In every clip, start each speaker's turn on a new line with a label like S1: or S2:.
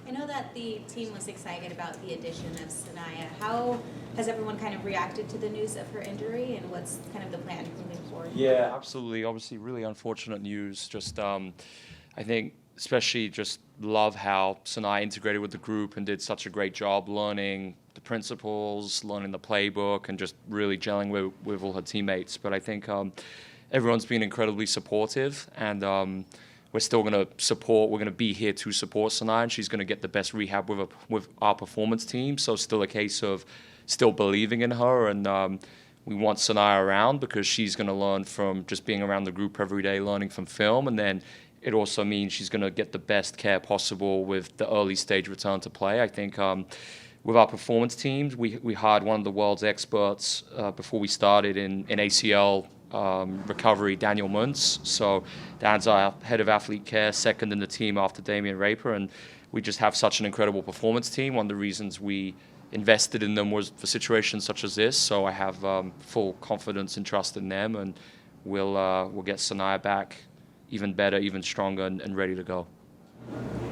S1: I know that the team was excited about the addition of Sanaya. How has everyone kind of reacted to the news of her injury, and what's kind of the plan moving forward?
S2: Yeah, absolutely. Obviously, really unfortunate news. Just, I think, especially just love how Sanai integrated with the group and did such a great job learning the principles, learning the playbook, and just really gelling with all her teammates. But I think everyone's been incredibly supportive, and we're still going to support. We're going to be here to support Sanai, and she's going to get the best rehab with our performance team. So still a case of still believing in her, and we want Sanaya around because she's going to learn from just being around the group every day, learning from film, and then it also means she's going to get the best care possible with the early stage return to play. I think with our performance teams, we hired one of the world's experts before we started in ACL recovery, Daniel Muntz. So Dan's our head of athlete care, second in the team after Damian Raper, and we just have such an incredible performance team. One of the reasons we invested in them was for situations such as this. So I have full confidence and trust in them, and we'll get Sanaya back even better, even stronger, and ready to go.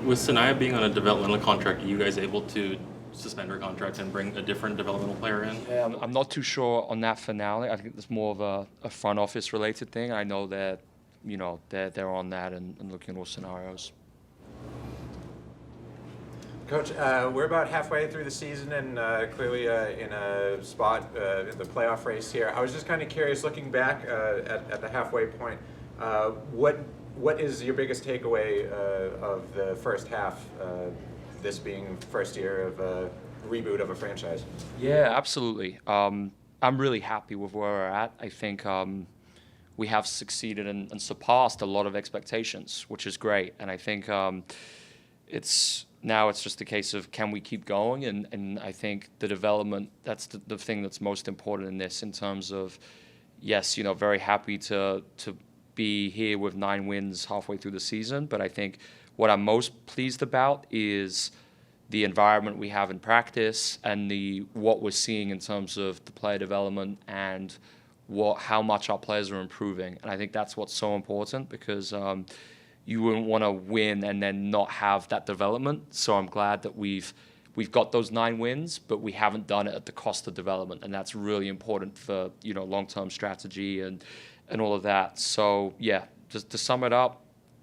S3: With Sanaya being on a developmental contract, are you guys able to suspend her contract and bring a different developmental player in?
S2: Yeah, I'm not too sure on that finale. I think it's more of a front office related thing. I know that they're on that and looking at all scenarios.
S4: Coach, we're about halfway through the season and clearly in a spot in the playoff race here. I was just kind of curious, looking back at the halfway point, what is your biggest takeaway of the first half, this being first year of a reboot of a franchise?
S2: Yeah, absolutely. I'm really happy with where we're at. I think we have succeeded and surpassed a lot of expectations, which is great. And I think it's just a case of can we keep going, and I think the development, that's the thing that's most important in this, in terms of, yes, very happy to be here with 9 wins halfway through the season, but I think what I'm most pleased about is the environment we have in practice and what we're seeing in terms of the player development and how much our players are improving. And I think that's what's so important, because you wouldn't want to win and then not have that development. So I'm glad that we've got those 9 wins, but we haven't done it at the cost of development, and that's really important for long-term strategy and all of that. So yeah, just to sum it up,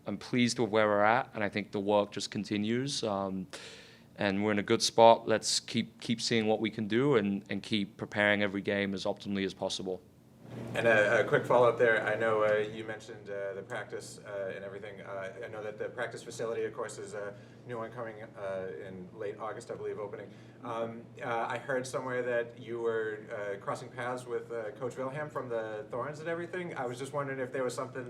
S2: I'm pleased with where we're at, and I think the work just continues. And we're in a good spot. Let's keep seeing what we can do and keep preparing every game as optimally as possible.
S4: And a quick follow-up there. I know you mentioned the practice and everything. I know that the practice facility, of course, is a new one coming in late August, I believe, opening. I heard somewhere that you were crossing paths with Coach Wilhelm from the Thorns and everything. I was just wondering if there was something,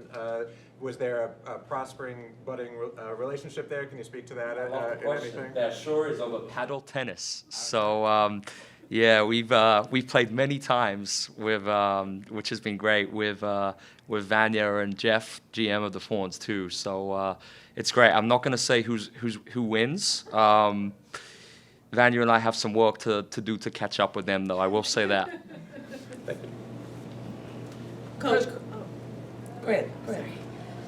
S4: was there a prospering, budding relationship there? Can you speak to that and anything?
S2: That sure is over paddle tennis. So yeah, we've played many times with, which has been great, with Vanya and Jeff, GM of the Thorns too. So it's great. I'm not going to say who wins. Vanya and I have some work to do to catch up with them, though. I will say that.
S1: Coach,
S5: Go ahead.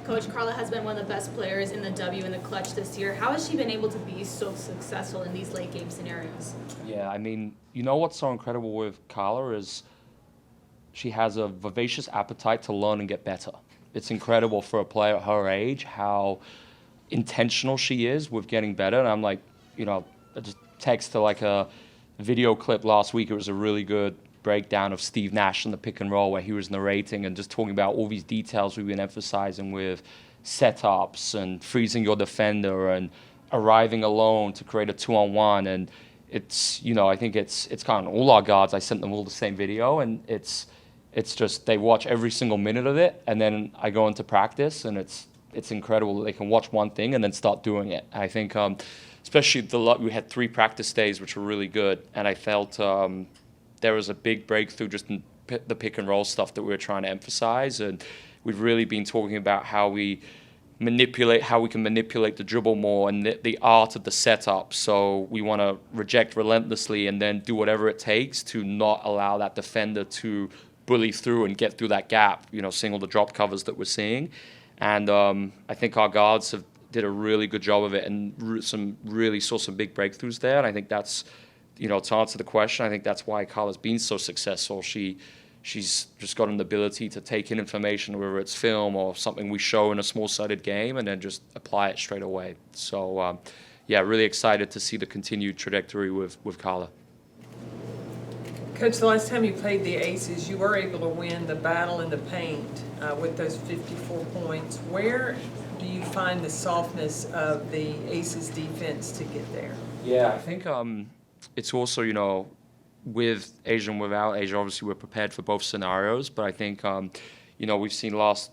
S6: Coach, Carla has been one of the best players in the W in the clutch this year. How has she been able to be so successful in these late game scenarios?
S2: Yeah, I mean, what's so incredible with Carla is she has a vivacious appetite to learn and get better. It's incredible for a player at her age how intentional she is with getting better. And I'm like, I just text to like a video clip last week. It was a really good breakdown of Steve Nash in the pick and roll where he was narrating and just talking about all these details we've been emphasizing with setups and freezing your defender and arriving alone to create a 2-on-1. And it's, I think it's kind of all our guards. I sent them all the same video, and it's just they watch every single minute of it, and then I go into practice, and it's incredible that they can watch one thing and then start doing it. I think especially we had 3 practice days which were really good, and I felt there was a big breakthrough just in the pick and roll stuff that we were trying to emphasize, and we've really been talking about how we can manipulate the dribble more and the art of the setup. So we want to reject relentlessly and then do whatever it takes to not allow that defender to bully through and get through that gap, seeing all the drop covers that we're seeing. And I think our guards have did a really good job of it, and saw some big breakthroughs there. And I think that's, to answer the question, I think that's why Carla's been so successful. She's just got an ability to take in information, whether it's film or something we show in a small-sided game, and then just apply it straight away. So, really excited to see the continued trajectory with Carla.
S5: Coach, the last time you played the Aces, you were able to win the battle in the paint with those 54 points. Where do you find the softness of the Aces defense to get there?
S2: Yeah, I think it's also, with Asia and without Asia, obviously we're prepared for both scenarios, but I think, we've seen last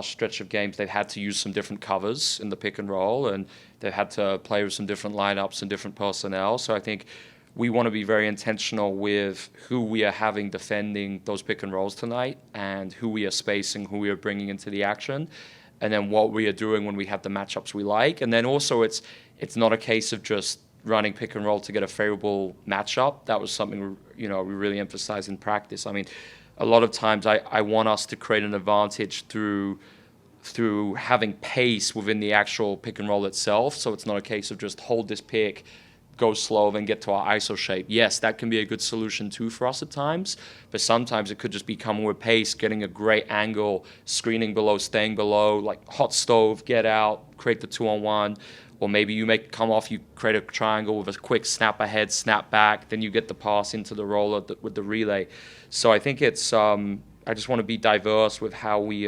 S2: stretch of games, they've had to use some different covers in the pick and roll, and they've had to play with some different lineups and different personnel. So I think we want to be very intentional with who we are having defending those pick and rolls tonight, and who we are spacing, who we are bringing into the action, and then what we are doing when we have the matchups we like. And then also it's not a case of just running pick and roll to get a favorable matchup. That was something we really emphasized in practice. I mean, a lot of times I want us to create an advantage through having pace within the actual pick and roll itself. So it's not a case of just hold this pick, go slow, then get to our ISO shape. Yes, that can be a good solution too for us at times, but sometimes it could just be coming with pace, getting a great angle, screening below, staying below, like hot stove, get out, create the 2-on-1, or maybe you come off, you create a triangle with a quick snap ahead, snap back, then you get the pass into the roller with the relay. So I think it's, I just want to be diverse with how we,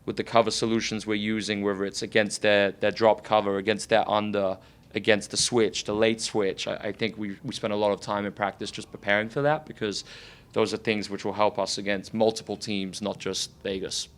S2: with the cover solutions we're using, whether it's against their drop cover, against their under, against the switch, the late switch. I think we spend a lot of time in practice just preparing for that, because those are things which will help us against multiple teams, not just Vegas.